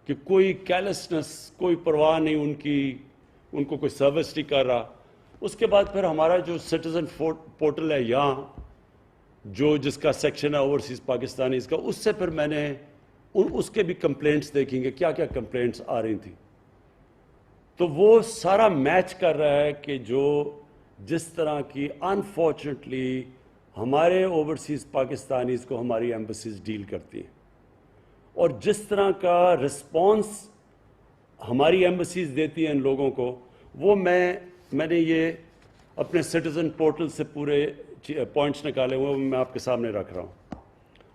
کہ کوئی کیلسنس، کوئی پرواہ نہیں ان کو کوئی سروس نہیں کر رہا. اس کے بعد پھر ہمارا جو سٹیزن پورٹل ہے یہاں، جو جس کا سیکشن ہے اوورسیز پاکستانیز کا، اس سے پھر میں نے اس کے بھی کمپلینٹس دیکھیں گے کیا کیا کمپلینٹس آ رہی تھیں. تو وہ سارا میچ کر رہا ہے کہ جس طرح کی انفارچونیٹلی ہمارے اوورسیز پاکستانیز کو ہماری ایمبیسیز ڈیل کرتی ہیں، اور جس طرح کا رسپانس ہماری ایمبیسیز دیتی ہیں ان لوگوں کو، وہ میں نے یہ اپنے سٹیزن پورٹل سے پورے پوائنٹس نکالے ہوئے میں آپ کے سامنے رکھ رہا ہوں.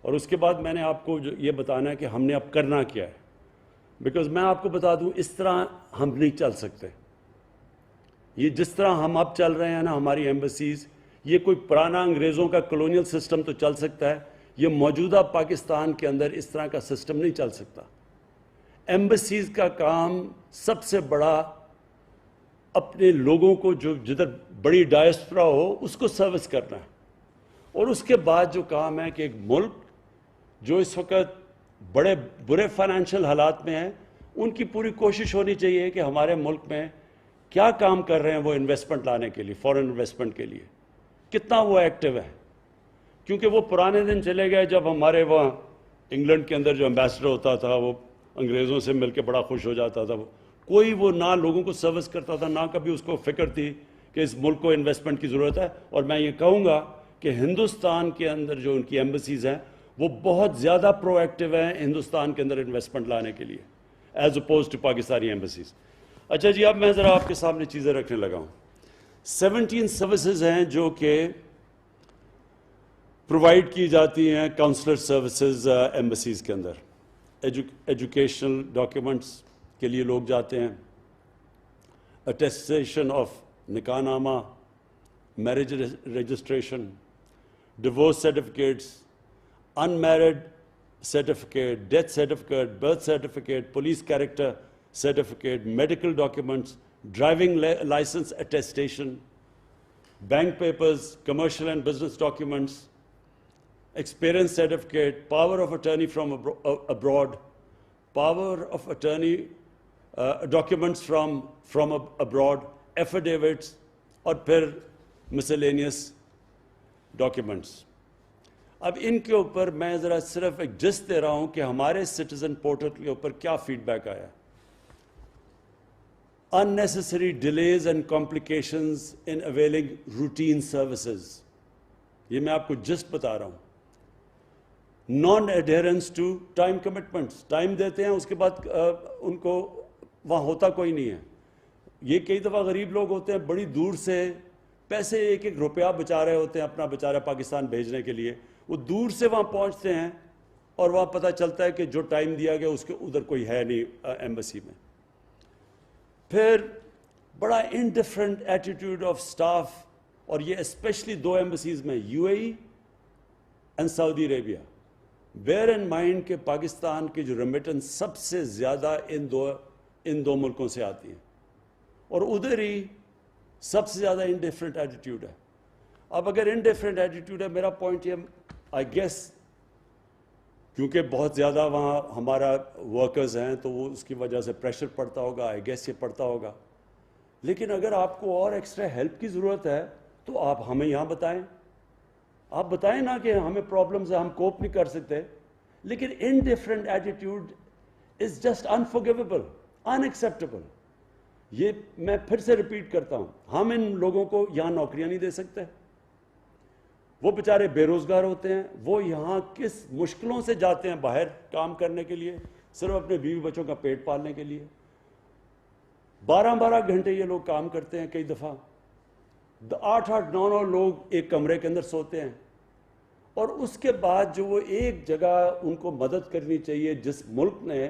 اور اس کے بعد میں نے آپ کو یہ بتانا ہے کہ ہم نے اب کرنا کیا ہے. بیکاز میں آپ کو بتا دوں، اس طرح ہم نہیں چل سکتے. یہ جس طرح ہم اب چل رہے ہیں نا ہماری ایمبیسیز، یہ کوئی پرانا انگریزوں کا کلونیل سسٹم تو چل سکتا ہے، یہ موجودہ پاکستان کے اندر اس طرح کا سسٹم نہیں چل سکتا. ایمبیسیز کا کام سب سے بڑا اپنے لوگوں کو جو جدھر بڑی ڈائسپورا ہو اس کو سروس کرنا ہے. اور اس کے بعد جو کام ہے کہ ایک ملک جو اس وقت بڑے برے فائنینشیل حالات میں ہیں، ان کی پوری کوشش ہونی چاہیے کہ ہمارے ملک میں کیا کام کر رہے ہیں وہ انویسٹمنٹ لانے کے لیے، فورن انویسٹمنٹ کے لیے کتنا وہ ایکٹیو ہے. کیونکہ وہ پرانے دن چلے گئے جب ہمارے وہاں انگلینڈ کے اندر جو ایمبیسڈر ہوتا تھا وہ انگریزوں سے مل کے بڑا خوش ہو جاتا تھا. کوئی وہ نہ لوگوں کو سروس کرتا تھا، نہ کبھی اس کو فکر تھی کہ اس ملک کو انویسٹمنٹ کی ضرورت ہے. اور میں یہ کہوں گا کہ ہندوستان کے اندر جو ان کی ایمبیسیز ہیں وہ بہت زیادہ پرو ایکٹیو ہیں ہندوستان کے اندر انویسٹمنٹ لانے کے لیے as opposed to Pakistani embassies. اچھا جی، اب میں ذرا آپ کے سامنے چیزیں رکھنے لگا ہوں. 17 سروسز ہیں جو کہ پرووائڈ کی جاتی ہیں کاؤنسلر سروسز ایمبیسیز کے اندر. ایجوکیشنل ڈاکیومنٹس کے لیے لوگ جاتے ہیں، اٹیسٹیشن آف نکاح نامہ، marriage registration, divorce certificates, unmarried certificate, death certificate, birth certificate, police character certificate, medical documents, driving licence attestation, bank papers, commercial and business documents, experience certificate, power of attorney from abroad, power of attorney documents from abroad, affidavits, اور پھر miscellaneous documents. اب ان کے اوپر میں ذرا صرف ایک just they رہا ہوں کہ ہمارے سٹیزن پورٹل کے اوپر کیا فیڈ بیک آیا. unnecessary delays and complications in availing routine services. یہ میں آپ کو جسٹ بتا رہا ہوں. Non adherence to time commitments, time دیتے ہیں اس کے بعد ان کو وہاں ہوتا کوئی نہیں ہے. یہ کئی دفعہ غریب لوگ ہوتے ہیں بڑی دور سے پیسے ایک ایک روپیہ بچا رہے ہوتے ہیں اپنا بیچارہ پاکستان بھیجنے کے لیے، وہ دور سے وہاں پہنچتے ہیں اور وہاں پتہ چلتا ہے کہ جو ٹائم دیا گیا اس کے ادھر کوئی ہے نہیں ایمبیسی میں. پھر بڑا انڈیفرنٹ ایٹیٹیوڈ آف سٹاف، اور یہ اسپیشلی 2 ایمبیسیز میں، U A E and Saudi Arabia. Bear in mind کہ پاکستان کی جو ریمیٹنس سب سے زیادہ ان دو ملکوں سے آتی ہیں، اور ادھر ہی سب سے زیادہ انڈیفرنٹ ایٹیٹیوڈ ہے. اب اگر انڈیفرنٹ ایٹیٹیوڈ ہے، میرا پوائنٹ یہ آئی گیس کیونکہ بہت زیادہ وہاں ہمارا ورکرز ہیں تو وہ اس کی وجہ سے پریشر پڑتا ہوگا، آئی گیس یہ پڑتا ہوگا. لیکن اگر آپ کو اور ایکسٹرا ہیلپ کی ضرورت ہے تو آپ ہمیں یہاں بتائیں. آپ بتائیں نا کہ ہمیں پرابلمز ہیں، ہم کوپ نہیں کر سکتے. لیکن indifferent attitude is just unforgivable, unacceptable. یہ میں پھر سے ریپیٹ کرتا ہوں، ہم ان لوگوں کو یہاں نوکریاں نہیں دے سکتے. وہ بیچارے بے روزگار ہوتے ہیں، وہ یہاں کس مشکلوں سے جاتے ہیں باہر کام کرنے کے لیے، صرف اپنے بیوی بچوں کا پیٹ پالنے کے لیے. 12 گھنٹے یہ لوگ کام کرتے ہیں، کئی دفعہ 8 9 لوگ ایک کمرے کے اندر سوتے ہیں. اور اس کے بعد جو وہ ایک جگہ ان کو مدد کرنی چاہیے جس ملک نے،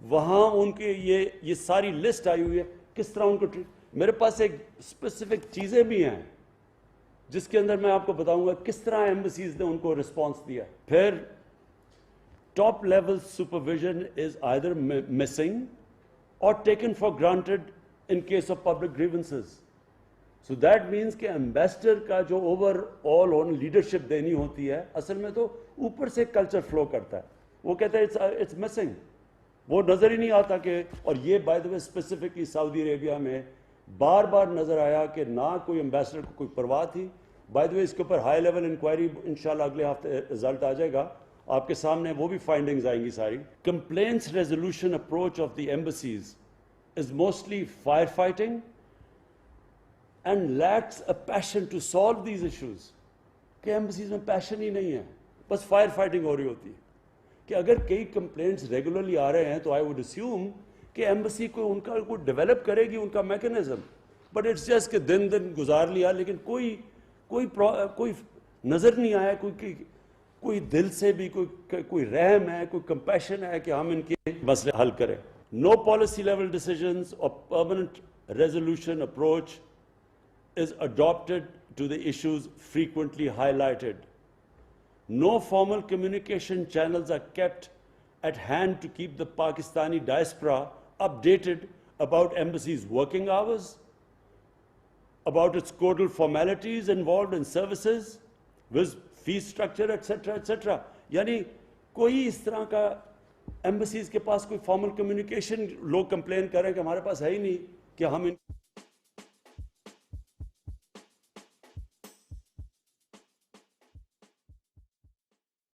وہاں ان کے یہ ساری لسٹ آئی ہوئی ہے کس طرح ان کو میرے پاس ایک اسپیسیفک چیزیں بھی ہیں جس کے اندر میں آپ کو بتاؤں گا کس طرح ایمبیسیز نے ان کو رسپانس دیا. پھر top level supervision is either missing or taken for granted in case of public grievances. So that means کہ ایمبیسڈر کا جو اوور آل آن لیڈرشپ دینی ہوتی ہے، اصل میں تو اوپر سے کلچر فلو کرتا ہے. وہ کہتا ہے اٹس مسنگ. وہ نظر ہی نہیں آتا کہ, اور یہ بائی دا وے اسپیسیفکلی سعودی عربیہ میں بار بار نظر آیا کہ نہ کوئی ایمبیسڈر کو کوئی پرواہ تھی. بائی دا وے اس کے اوپر ہائی لیول انکوائری انشاءاللہ اگلے ہفتے رزلٹ آ جائے گا آپ کے سامنے, وہ بھی فائنڈنگز آئیں گی ساری. Complaints resolution approach of the embassies is mostly fire fighting and lacks a passion to solve these issues. کہ ایمبسیز میں پیشن ہی نہیں ہے, بس فائر فائٹنگ ہو رہی ہوتی ہے. کہ اگر کئی کمپلینٹس ریگولرلی آ رہے ہیں تو آئی ووڈ اسیوم کہ ایمبسی کو ان کا کوئی ڈیولپ کرے گی ان کا میکنزم, بٹ اٹس جسٹ کہ دن گزار لیا, لیکن کوئی نظر نہیں آیا, کوئی دل سے بھی کوئی رحم ہے, کوئی کمپیشن ہے کہ ہم ان کے مسئلے حل کریں. نو پالیسی لیول ڈیسیجنز اور permanent resolution approach is adopted to the issues frequently highlighted. No formal communication channels are kept at hand to keep the Pakistani diaspora updated about embassy's working hours, about its codal formalities involved in services, with fee structure, etc., etc. یعنی کوئی اس طرح کا embassies کے پاس کوئی formal communication, لوگ complain کریں کہ ہمارے پاس ہے ہی نہیں کہ ہم ان